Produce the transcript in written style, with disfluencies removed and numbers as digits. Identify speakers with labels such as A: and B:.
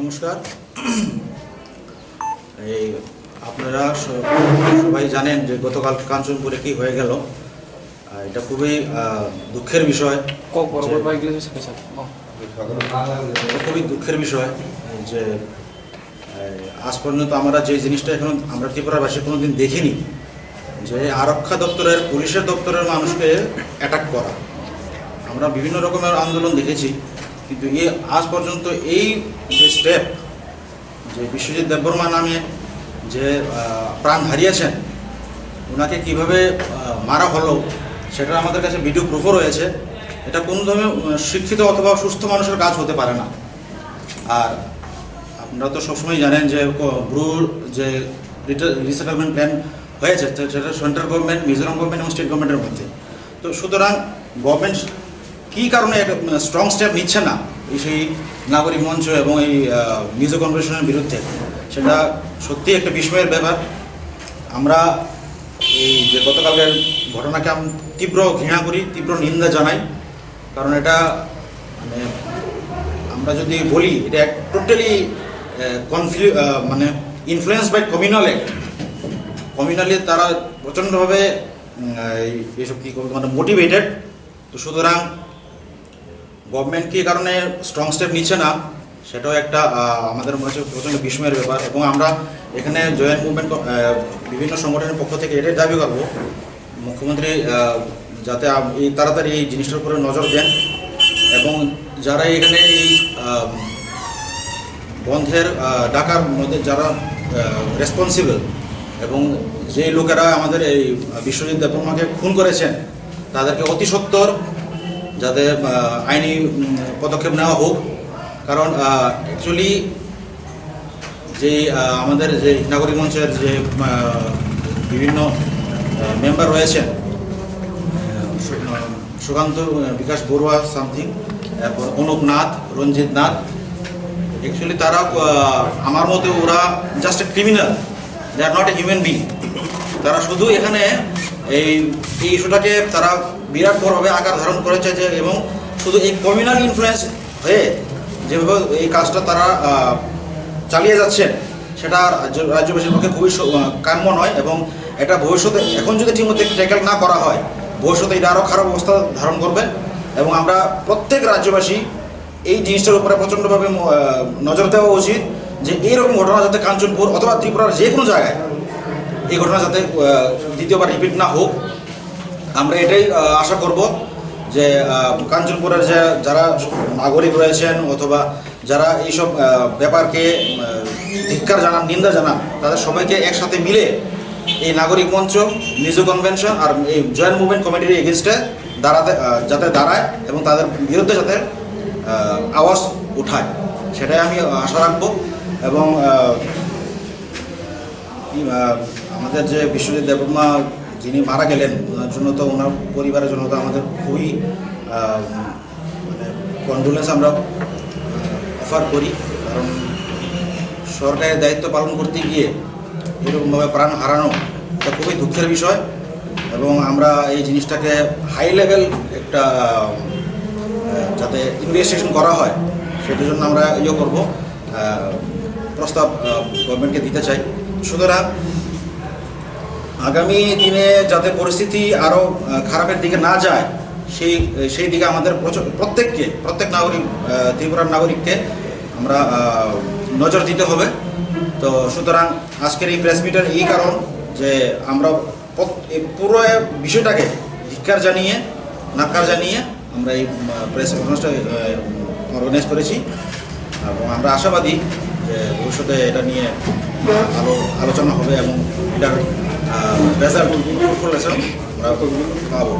A: নমস্কার। এই আপনারা সবাই জানেন যে গতকাল কাঞ্চনপুরে কি হয়ে গেল। এটা খুবই দুঃখের বিষয়, খুবই দুঃখের বিষয় যে আজ পর্যন্ত আমরা যে জিনিসটা এখন আমরা ত্রিপুরাবাসী কোনোদিন দেখিনি, যে আরক্ষা দপ্তরের পুলিশের দপ্তরের মানুষকে অ্যাটাক করা। আমরা বিভিন্ন রকমের আন্দোলন দেখেছি, কিন্তু আজ পর্যন্ত এই যে স্টেপ, যে বিশ্বজিৎ দেববর্মা নামে যে প্রাণ হারিয়েছেন, ওনাকে কিভাবে মারা হলো সেটা আমাদের কাছে ভিডিও প্রুফও রয়েছে। এটা কোনো ধরনের শিক্ষিত অথবা সুস্থ মানুষের কাজ হতে পারে না। আর আপনারা তো সবসময় জানেন যে ব্রুর যে রিসেটেলমেন্ট প্ল্যান হয়েছে সেটা সেন্ট্রাল গভর্নমেন্ট, মিজোরাম গভর্নমেন্ট এবং স্টেট গভর্নমেন্টের মধ্যে। তো সুতরাং গভর্নমেন্ট কী কারণে একটা স্ট্রং স্টেপ নিচ্ছে না সেই নাগরিক মঞ্চ এবং এই মিজো কনভেনশনের বিরুদ্ধে, সেটা সত্যি একটা বিস্ময়ের ব্যাপার। আমরা এই যে গতকালের ঘটনাকে আমি তীব্র ঘৃণা করি, তীব্র নিন্দা জানাই। কারণ এটা মানে আমরা যদি বলি এটা টোটালি মানে ইনফ্লুয়েন্স বাই কমিউনাল অ্যাক্ট। কমিউনালি তারা প্রচণ্ডভাবে এইসব কী করবে মানে মোটিভেটেড। তো সুতরাং গভর্নমেন্ট কী কারণে স্ট্রং স্টেপ নিচ্ছে না সেটাও একটা আমাদের কাছে প্রচণ্ড বিস্ময়ের ব্যাপার। এবং আমরা এখানে জয়েন্ট মুভমেন্ট বিভিন্ন সংগঠনের পক্ষ থেকে এটাই দাবি করবো, মুখ্যমন্ত্রী যাতে এই তাড়াতাড়ি এই জিনিসটার উপরে নজর দেন এবং যারা এখানে এই বন্ধের ডাকার মধ্যে যারা রেসপন্সিবল এবং যে লোকেরা আমাদের এই বিশ্বজিৎ দেববর্মাকে খুন করেছেন তাদেরকে অতি সত্বর যাতে আইনি পদক্ষেপ নেওয়া হোক। কারণ অ্যাকচুয়ালি যে আমাদের যে নাগরিক মঞ্চের যে বিভিন্ন মেম্বার রয়েছেন, সুকান্ত বিকাশ বড়ুয়া সামথিং, তারপর অনুপ নাথ, রঞ্জিত নাথ, অ্যাকচুয়ালি তারা আমার মতে ওরা just a criminal, they are not a human being. তারা শুধু এখানে এই ইস্যুটাকে তারা বিরাট বড়ভাবে আকার ধারণ করেছে যে, এবং শুধু এই কমিউনাল ইনফ্লুয়েন্স হয়ে যেভাবে এই কাজটা তারা চালিয়ে যাচ্ছেন সেটা রাজ্যবাসীর পক্ষে খুবই কাম্য নয়। এবং এটা ভবিষ্যতে এখন যদি ঠিকমতো ট্যাকেল না করা হয়, ভবিষ্যতে এটা আরও খারাপ অবস্থা ধারণ করবে। এবং আমরা প্রত্যেক রাজ্যবাসী এই জিনিসটার উপরে প্রচণ্ডভাবে নজর দেওয়া উচিত যে এইরকম ঘটনা যাতে কাঞ্চনপুর অথবা ত্রিপুরার যে কোনো জায়গায় এই ঘটনা যাতে দ্বিতীয়বার রিপিট না হোক। আমরা এটাই আশা করব যে কাঞ্চনপুরের যে যারা নাগরিক রয়েছেন অথবা যারা এইসব ব্যাপারকে ধিক্কার জানান, নিন্দা জানান, তাদের সবাইকে একসাথে মিলে এই নাগরিক মঞ্চ, মিজো কনভেনশন আর এই জয়েন্ট মুভমেন্ট কমিটির এগেনস্টে যাতে দাঁড়ায় এবং তাদের বিরুদ্ধে যাতে আওয়াজ উঠায়, সেটাই আমি আশা রাখব। এবং আমাদের যে বিশ্বজিৎ দেববর্মা যিনি মারা গেলেন, ওনার জন্য তো ওনার পরিবারের জন্য তো আমাদের খুবই মানে কন্ডোলেন্স আমরা অফার করি। কারণ সরকারের দায়িত্ব পালন করতে গিয়ে এরকমভাবে প্রাণ হারানো এটা খুবই দুঃখের বিষয়। এবং আমরা এই জিনিসটাকে হাই লেভেল একটা যাতে ইনভেস্টিগেশন করা হয় সেটার জন্য আমরা করব, প্রস্তাব গভর্নমেন্টকে দিতে চাই। সুতরাং আগামী দিনে যাতে পরিস্থিতি আরও খারাপের দিকে না যায় সেই দিকে আমাদের প্রত্যেক নাগরিক, ত্রিপুরার নাগরিককে আমরা নজর দিতে হবে। তো সুতরাং আজকের এই প্রেস মিটের এই কারণ যে আমরা পুরো বিষয়টাকে ধিক্কার জানিয়ে, নাকার জানিয়ে আমরা এই প্রেস কনফারেন্সটা অর্গানাইজ করেছি। এবং আমরা আশাবাদী যে ভবিষ্যতে এটা নিয়ে আলোচনা হবে এবং এটার রেজাল্ট আমরা পাবো।